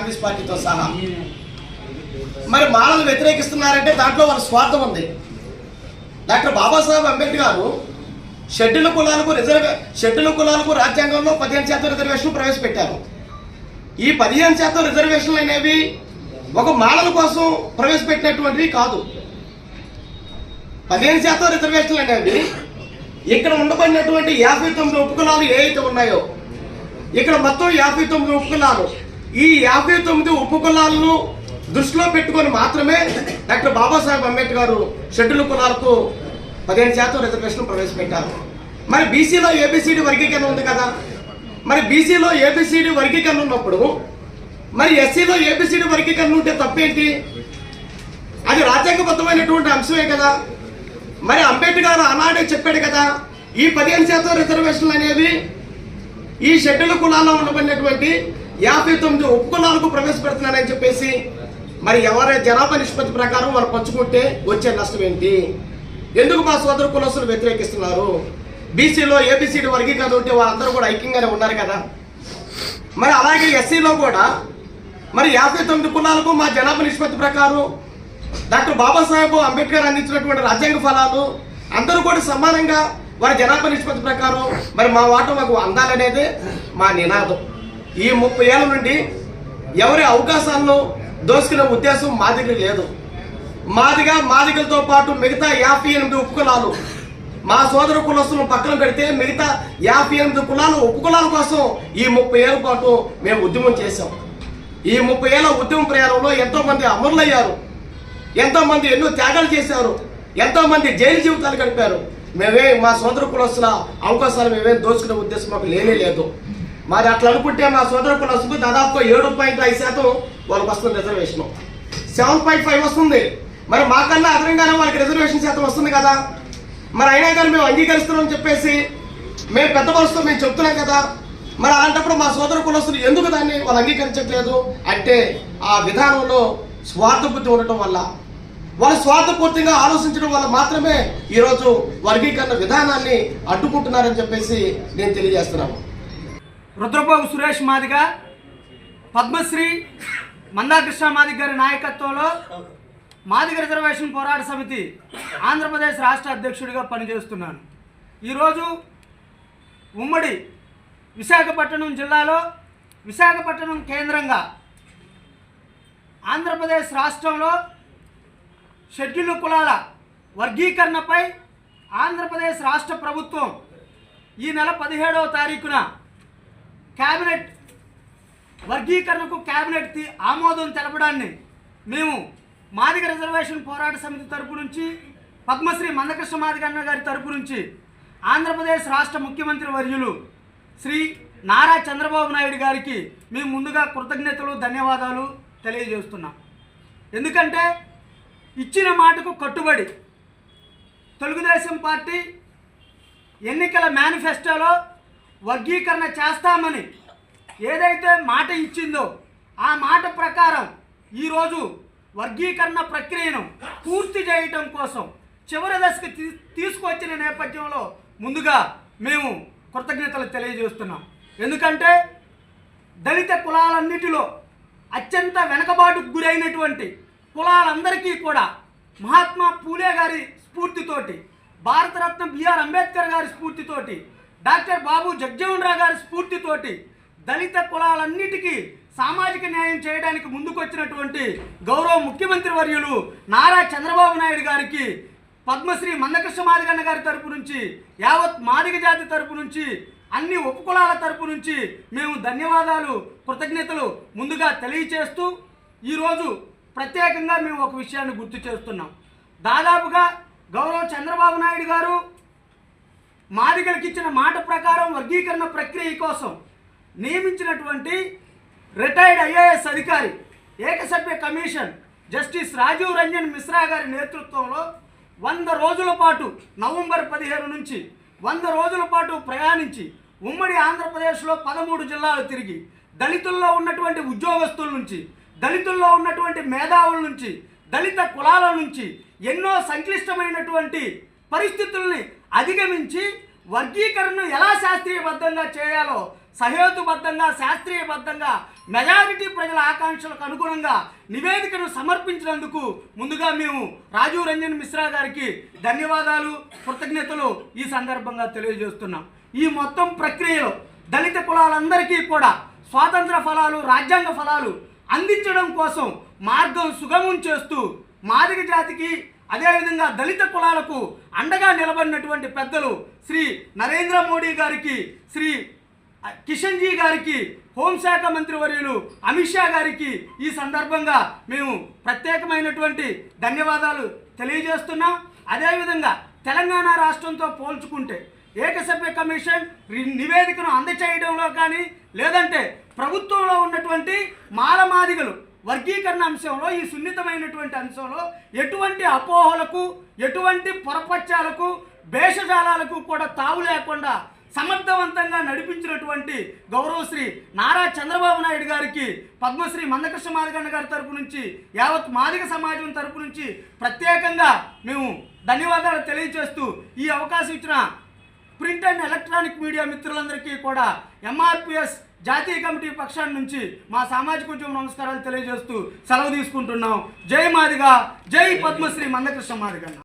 కాంగ్రెస్ పార్టీతో సహా. మరి మాలలు వ్యతిరేకిస్తున్నారంటే దాంట్లో వాళ్ళ స్వార్థం ఉంది. డాక్టర్ బాబాసాహెబ్ అంబేద్కర్ గారు షెడ్యూల్ కులాలకు రాజ్యాంగంలో 15% రిజర్వేషన్లు ప్రవేశపెట్టారు. ఈ 15% రిజర్వేషన్లు అనేవి ఒక మాలల కోసం ప్రవేశపెట్టినటువంటివి కాదు. 15% రిజర్వేషన్లు అనేవి ఇక్కడ ఉండబడినటువంటి 59 ఉపకులాలు ఏవైతే ఉన్నాయో, ఇక్కడ మొత్తం 59 ఉపకులాలు, ఈ 59 ఉపకులాలను దృష్టిలో పెట్టుకొని మాత్రమే డాక్టర్ బాబాసాహెబ్ అంబేద్కర్ గారు షెడ్యూల్ కులాలకు 15% రిజర్వేషన్ ప్రవేశపెట్టారు. మరి బీసీలో ఏబిసిడి వర్గీకరణ ఉంది కదా, మరి బీసీలో ఏబిసిడి వర్గీకరణ ఉన్నప్పుడు మరి ఎస్సీలో ఏబిసిడి వర్గీకరణ ఉంటే తప్పేంటి? అది రాజ్యాంగబద్ధమైనటువంటి అంశమే కదా. మరి అంబేద్కర్ గారు ఆనాడే చెప్పాడు కదా, ఈ 15% రిజర్వేషన్లు అనేవి ఈ షెడ్యూల్ కులాల్లో ఉండబడినటువంటి 59 ఉపకులాలకు ప్రవేశపెడుతున్నారని చెప్పేసి, మరి ఎవరి జనాభా నిష్పత్తి ప్రకారం వారు పంచుకుంటే వచ్చే నష్టం ఏంటి? ఎందుకు మా సోదరు కులస్తులు వ్యతిరేకిస్తున్నారు? బీసీలో ఏబిసిడి వర్గీకరణ ఉంటే వాళ్ళందరూ కూడా ఐక్యంగానే ఉన్నారు కదా. మరి అలాగే ఎస్సీలో కూడా మరి 59 కులాలకు మా జనాభా నిష్పత్తి ప్రకారం డాక్టర్ బాబాసాహెబ్ అంబేద్కర్ అందించినటువంటి రాజ్యాంగ ఫలాలు అందరూ కూడా సమానంగా వారి జనాభా నిష్పత్తి ప్రకారం మరి మా వాటా మాకు అందాలనేదే మా నినాదం. ఈ 30 ఏళ్ళ నుండి ఎవరి అవకాశాలను దోసుకునే ఉద్దేశం మా దగ్గర లేదు. మాదిగలతో పాటు మిగతా 58 ఉపకులాలు, మా సోదర కులస్తులను పక్కన పెడితే మిగతా 58 కులాలు ఉపకులాల కోసం ఈ 30 ఏళ్ల పాటు మేము ఉద్యమం చేశాం. ఈ 30 ఏళ్ల ఉద్యమ ప్రయాణంలో ఎంతో మంది అమరులయ్యారు, ఎంతో మంది ఎన్నో త్యాగాలు చేశారు, ఎంతో మంది జైలు జీవితాలు గడిపారు. మేమే మా సోదర కులస్తుల అవకాశాలు మేమేం దోచుకునే ఉద్దేశం మాకు లేనే లేదు. మరి అట్లా అనుకుంటే మా సోదర కులస్తులకు దాదాపుగా 7.5% వాళ్ళకి వస్తుంది రిజర్వేషన్, 7.5 వస్తుంది. మరి మాకన్నా అదనంగానే వాళ్ళకి రిజర్వేషన్ శాతం వస్తుంది కదా. మరి అయినా కానీ మేము అంగీకరిస్తున్నామని చెప్పేసి మేము పెద్ద మనసుతో మేము చెప్తున్నాం కదా. మరి అలాంటప్పుడు మా సోదర కులస్తులు ఎందుకు దాన్ని వాళ్ళు అంగీకరించట్లేదు అంటే ఆ విధానంలో స్వార్థ బుద్ధి ఉండటం వల్ల, వాళ్ళు స్వార్థపూర్తిగా ఆలోచించడం వల్ల మాత్రమే ఈరోజు వర్గీకరణ విధానాన్ని అడ్డుకుంటున్నారని చెప్పేసి నేను తెలియజేస్తున్నాను. రుద్రపోగు సురేష్ మాదిగ, పద్మశ్రీ మందాకృష్ణ మాదిగ గారి నాయకత్వంలో మాదిగ రిజర్వేషన్ పోరాట సమితి ఆంధ్రప్రదేశ్ రాష్ట్ర అధ్యక్షుడిగా పనిచేస్తున్నాను. ఈరోజు ఉమ్మడి విశాఖపట్నం జిల్లాలో, విశాఖపట్నం కేంద్రంగా ఆంధ్రప్రదేశ్ రాష్ట్రంలో షెడ్యూల్ కులాల వర్గీకరణపై ఆంధ్రప్రదేశ్ రాష్ట్ర ప్రభుత్వం ఈ నెల 17వ తారీఖున క్యాబినెట్ వర్గీకరణకు క్యాబినెట్ ఆమోదం తెలపడాన్ని మేము మాదిగ రిజర్వేషన్ పోరాట సమితి తరపు నుంచి, పద్మశ్రీ మందకృష్ణ మాదిగ అన్న గారి తరపు నుంచి ఆంధ్రప్రదేశ్ రాష్ట్ర ముఖ్యమంత్రి వర్యులు శ్రీ నారా చంద్రబాబు నాయుడు గారికి మేము ముందుగా కృతజ్ఞతలు, ధన్యవాదాలు తెలియజేస్తున్నాం. ఎందుకంటే ఇచ్చిన మాటకు కట్టుబడి తెలుగుదేశం పార్టీ ఎన్నికల మేనిఫెస్టోలో వర్గీకరణ చేస్తామని ఏదైతే మాట ఇచ్చిందో ఆ మాట ప్రకారం ఈరోజు వర్గీకరణ ప్రక్రియను పూర్తి చేయటం కోసం చివరి దశకు తీసుకొచ్చిన నేపథ్యంలో ముందుగా మేము కృతజ్ఞతలు తెలియజేస్తున్నాం. ఎందుకంటే దళిత కులాలన్నిటిలో అత్యంత వెనకబాటుకు గురైనటువంటి కులాలందరికీ కూడా మహాత్మా పూలే గారి స్ఫూర్తితోటి, భారతరత్న బిఆర్ అంబేద్కర్ గారి స్ఫూర్తితోటి, డాక్టర్ బాబు జగజ్జీవన్ రావు గారి స్ఫూర్తితోటి దళిత కులాలన్నిటికీ సామాజిక న్యాయం చేయడానికి ముందుకొచ్చినటువంటి గౌరవ ముఖ్యమంత్రి వర్యులు నారా చంద్రబాబు నాయుడు గారికి పద్మశ్రీ మందకృష్ణ మాదిగన్న గారి తరపు నుంచి, యావత్ మాదిగ జాతి తరపు నుంచి, అన్ని ఉపకులాల తరపు నుంచి మేము ధన్యవాదాలు, కృతజ్ఞతలు ముందుగా తెలియచేస్తూ ఈరోజు ప్రత్యేకంగా మేము ఒక విషయాన్ని గుర్తు చేస్తున్నాం. దాదాపుగా గౌరవ చంద్రబాబు నాయుడు గారు మాదిగలకు ఇచ్చిన మాట ప్రకారం వర్గీకరణ ప్రక్రియ కోసం నియమించినటువంటి రిటైర్డ్ ఐఏఎస్ అధికారి ఏకసభ్య కమిషన్ జస్టిస్ రాజీవ్ రంజన్ మిశ్రా గారి నేతృత్వంలో 100 రోజుల పాటు నవంబర్ 15 నుంచి 100 రోజుల పాటు ప్రయాణించి ఉమ్మడి ఆంధ్రప్రదేశ్లో 13 జిల్లాలు తిరిగి దళితుల్లో ఉన్నటువంటి ఉద్యోగస్తుల నుంచి, దళితుల్లో ఉన్నటువంటి మేధావుల నుంచి, దళిత కులాల నుంచి ఎన్నో సంక్లిష్టమైనటువంటి పరిస్థితుల్ని అధిగమించి వర్గీకరణను ఎలా శాస్త్రీయబద్ధంగా చేయాలో సహేతుబద్ధంగా శాస్త్రీయబద్ధంగా మెజారిటీ ప్రజల ఆకాంక్షలకు అనుగుణంగా నివేదికను సమర్పించినందుకు ముందుగా మేము రాజీవ్ రంజన్ మిశ్రా గారికి ధన్యవాదాలు, కృతజ్ఞతలు ఈ సందర్భంగా తెలియజేస్తున్నాం. ఈ మొత్తం ప్రక్రియలో దళిత కులాలందరికీ కూడా స్వాతంత్ర ఫలాలు, రాజ్యాంగ ఫలాలు అందించడం కోసం మార్గం సుగమం చేస్తూ మాదిగ జాతికి అదేవిధంగా దళిత కులాలకు అండగా నిలబడినటువంటి పెద్దలు శ్రీ నరేంద్ర మోడీ గారికి, శ్రీ కిషన్ జీ గారికి, హోంశాఖ మంత్రి వర్యులు అమిత్ షా గారికి ఈ సందర్భంగా మేము ప్రత్యేకమైనటువంటి ధన్యవాదాలు తెలియజేస్తున్నాం. అదేవిధంగా తెలంగాణ రాష్ట్రంతో పోల్చుకుంటే ఏకసభ్య కమిషన్ నివేదికను అందచేయడంలో కానీ లేదంటే ప్రభుత్వంలో ఉన్నటువంటి మాలమాదిగలు వర్గీకరణ అంశంలో, ఈ సున్నితమైనటువంటి అంశంలో ఎటువంటి అపోహలకు, ఎటువంటి పొరపచ్చాలకు, భేషజాలాలకు కూడా తావు లేకుండా సమర్థవంతంగా నడిపించినటువంటి గౌరవశ్రీ నారా చంద్రబాబు నాయుడు గారికి, పద్మశ్రీ మందకృష్ణ మాదిగన్న గారి తరపు నుంచి, యావత్ మాదిగ సమాజం తరపు నుంచి ప్రత్యేకంగా మేము ధన్యవాదాలు తెలియజేస్తూ ఈ అవకాశం ఇచ్చిన ప్రింట్ అండ్ ఎలక్ట్రానిక్ మీడియా మిత్రులందరికీ కూడా ఎంఆర్పిఎస్ జాతీయ కమిటీ పక్షాన్ని నుంచి మా సామాజిక ఉద్యమ నమస్కారాలు తెలియజేస్తూ సెలవు తీసుకుంటున్నాం. జై మాదిగ, జై పద్మశ్రీ మందకృష్ణ మాదిగన్న.